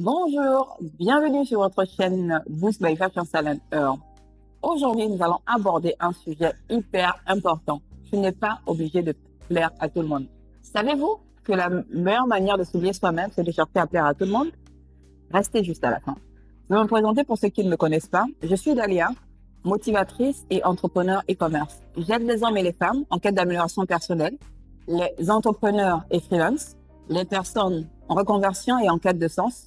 Bonjour, bienvenue sur votre chaîne Boost by Fashion Talent Earn. Aujourd'hui, nous allons aborder un sujet hyper important. Tu n'es pas obligé de plaire à tout le monde. Savez-vous que la meilleure manière de s'oublier soi-même, c'est de chercher à plaire à tout le monde? Restez juste à la fin. Je vais me présenter pour ceux qui ne me connaissent pas. Je suis Dalia, motivatrice et entrepreneur e-commerce. J'aide les hommes et les femmes en quête d'amélioration personnelle, les entrepreneurs et freelance, les personnes en reconversion et en quête de sens,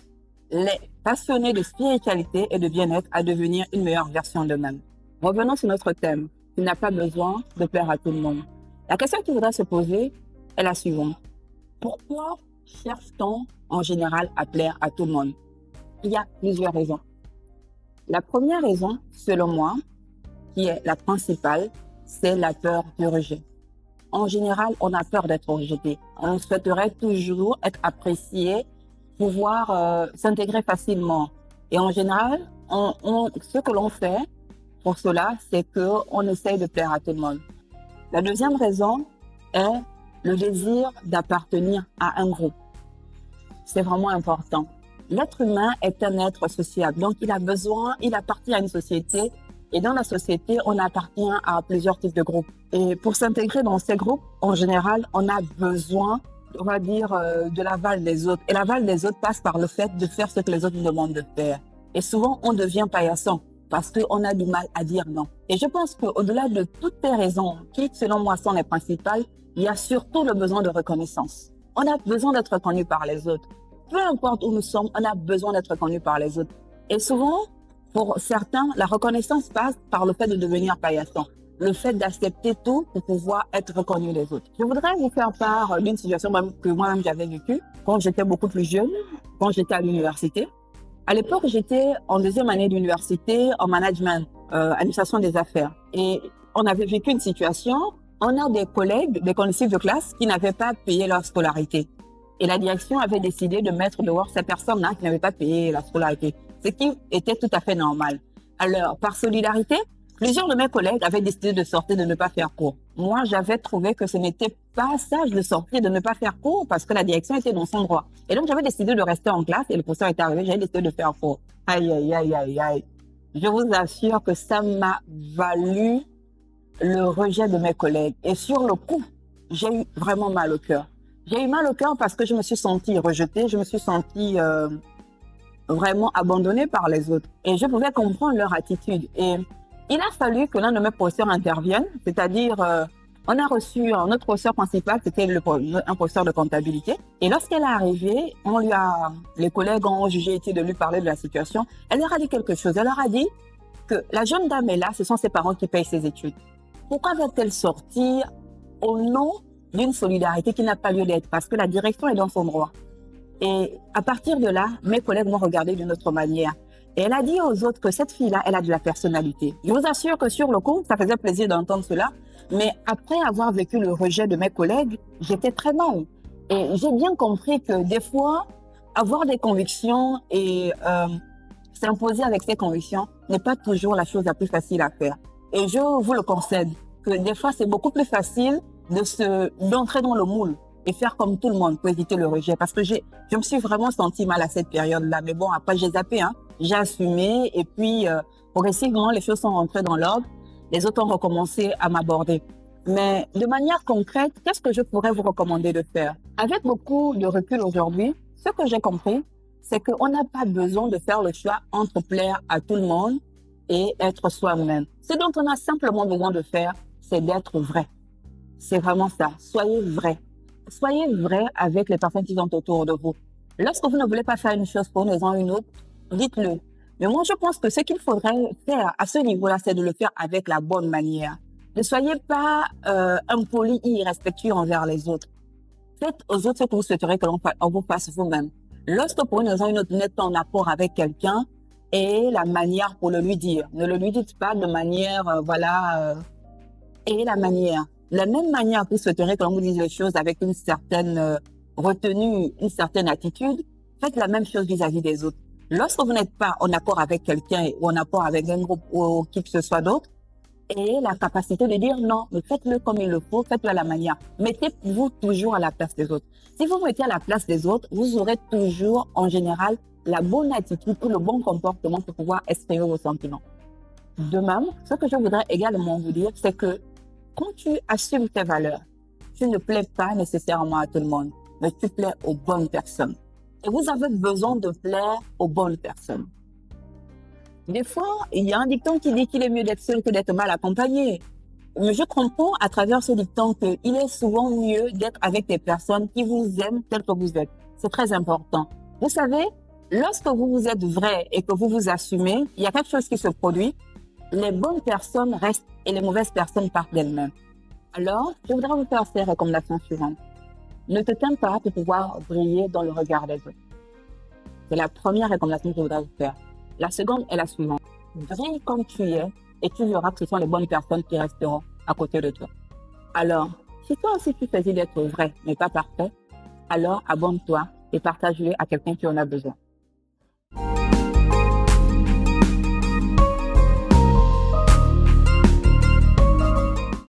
les passionnés de spiritualité et de bien-être à devenir une meilleure version d'eux-mêmes. Revenons sur notre thème. Tu n'as pas besoin de plaire à tout le monde. La question qu'il faudra se poser est la suivante. Pourquoi cherche-t-on en général à plaire à tout le monde? Il y a plusieurs raisons. La première raison, selon moi, qui est la principale, c'est la peur du rejet. En général, on a peur d'être rejeté. On souhaiterait toujours être apprécié, pouvoir s'intégrer facilement. Et en général, ce que l'on fait pour cela, c'est qu'on essaye de plaire à tout le monde. La deuxième raison est le désir d'appartenir à un groupe. C'est vraiment important. L'être humain est un être sociable, donc il appartient à une société, et dans la société, on appartient à plusieurs types de groupes. Et pour s'intégrer dans ces groupes, en général, on a besoin, on va dire, de l'aval des autres. Et l'aval des autres passe par le fait de faire ce que les autres nous demandent de faire. Et souvent, on devient paillasson parce qu'on a du mal à dire non. Et je pense qu'au-delà de toutes ces raisons, qui, selon moi, sont les principales, il y a surtout le besoin de reconnaissance. On a besoin d'être reconnu par les autres. Peu importe où nous sommes, on a besoin d'être reconnu par les autres. Et souvent, pour certains, la reconnaissance passe par le fait de devenir paillasson, le fait d'accepter tout pour pouvoir être reconnu des autres. Je voudrais vous faire part d'une situation que moi-même j'avais vécue quand j'étais beaucoup plus jeune, quand j'étais à l'université. À l'époque, j'étais en deuxième année d'université en management, administration des affaires. Et on avait vécu une situation, on a des collègues, des collègues de classe qui n'avaient pas payé leur scolarité. Et la direction avait décidé de mettre dehors ces personnes-là qui n'avaient pas payé la scolarité, ce qui était tout à fait normal. Alors, par solidarité, plusieurs de mes collègues avaient décidé de sortir, de ne pas faire cours. Moi, j'avais trouvé que ce n'était pas sage de sortir, de ne pas faire cours parce que la direction était dans son droit. Et donc, j'avais décidé de rester en classe et le professeur était arrivé, j'avais décidé de faire cours. Aïe, aïe, aïe, aïe, aïe. Je vous assure que ça m'a valu le rejet de mes collègues. Et sur le coup, j'ai eu vraiment mal au cœur. J'ai eu mal au cœur parce que je me suis sentie rejetée, je me suis sentie vraiment abandonnée par les autres. Et je pouvais comprendre leur attitude. Et il a fallu que l'un de mes professeurs intervienne, c'est-à-dire on a reçu notre professeur principal, c'était un professeur de comptabilité. Et lorsqu'elle est arrivée, les collègues ont jugé utile de lui parler de la situation. Elle leur a dit quelque chose. Elle leur a dit que la jeune dame est là, ce sont ses parents qui payent ses études. Pourquoi va-t-elle sortir au nom d'une solidarité qui n'a pas lieu d'être parce que la direction est dans son droit? Et à partir de là, mes collègues m'ont regardé d'une autre manière. Et elle a dit aux autres que cette fille-là, elle a de la personnalité. Je vous assure que sur le coup, ça faisait plaisir d'entendre cela. Mais après avoir vécu le rejet de mes collègues, j'étais très mal. Et j'ai bien compris que des fois, avoir des convictions et s'imposer avec ces convictions n'est pas toujours la chose la plus facile à faire. Et je vous le concède, que des fois, c'est beaucoup plus facile d'entrer dans le moule et faire comme tout le monde pour éviter le rejet. Parce que je me suis vraiment sentie mal à cette période-là. Mais bon, après, j'ai zappé, hein. J'ai assumé et puis, progressivement, les choses sont rentrées dans l'ordre. Les autres ont recommencé à m'aborder. Mais de manière concrète, qu'est-ce que je pourrais vous recommander de faire? Avec beaucoup de recul aujourd'hui, ce que j'ai compris, c'est qu'on n'a pas besoin de faire le choix entre plaire à tout le monde et être soi-même. Ce dont on a simplement besoin de faire, c'est d'être vrai. C'est vraiment ça. Soyez vrai. Soyez vrai avec les personnes qui sont autour de vous. Lorsque vous ne voulez pas faire une chose pour une raison ou une autre, dites-le. Mais moi, je pense que ce qu'il faudrait faire à ce niveau-là, c'est de le faire avec la bonne manière. Ne soyez pas impoli et irrespectueux envers les autres. Faites aux autres ce que vous souhaiterez que l'on vous fasse vous-même. Lorsque pour une raison ou une autre, vous n'êtes pas en accord avec quelqu'un, et la manière pour le lui dire. Ne le lui dites pas de manière, et la manière. De la même manière que vous souhaiteriez que l'on vous dise les choses avec une certaine retenue, une certaine attitude, faites la même chose vis-à-vis des autres. Lorsque vous n'êtes pas en accord avec quelqu'un ou en accord avec un groupe ou qui que ce soit d'autre, ayez la capacité de dire non, mais faites-le comme il le faut, faites-le à la manière. Mettez-vous toujours à la place des autres. Si vous mettez à la place des autres, vous aurez toujours, en général, la bonne attitude ou le bon comportement pour pouvoir exprimer vos sentiments. De même, ce que je voudrais également vous dire, c'est que quand tu assumes tes valeurs, tu ne plais pas nécessairement à tout le monde, mais tu plais aux bonnes personnes. Et vous avez besoin de plaire aux bonnes personnes. Des fois, il y a un dicton qui dit qu'il est mieux d'être seul que d'être mal accompagné. Mais je comprends à travers ce dicton qu'il est souvent mieux d'être avec des personnes qui vous aiment tel que vous êtes. C'est très important. Vous savez, lorsque vous êtes vrai et que vous vous assumez, il y a quelque chose qui se produit. Les bonnes personnes restent et les mauvaises personnes partent d'elles-mêmes. Alors, je voudrais vous faire ces recommandations suivantes. Ne te tais pas pour pouvoir briller dans le regard des autres. C'est la première recommandation que je voudrais vous faire. La seconde est la suivante. Brille comme tu es et tu verras que ce sont les bonnes personnes qui resteront à côté de toi. Alors, si toi aussi tu choisis d'être vrai mais pas parfait, alors abonne-toi et partage-le à quelqu'un qui en a besoin.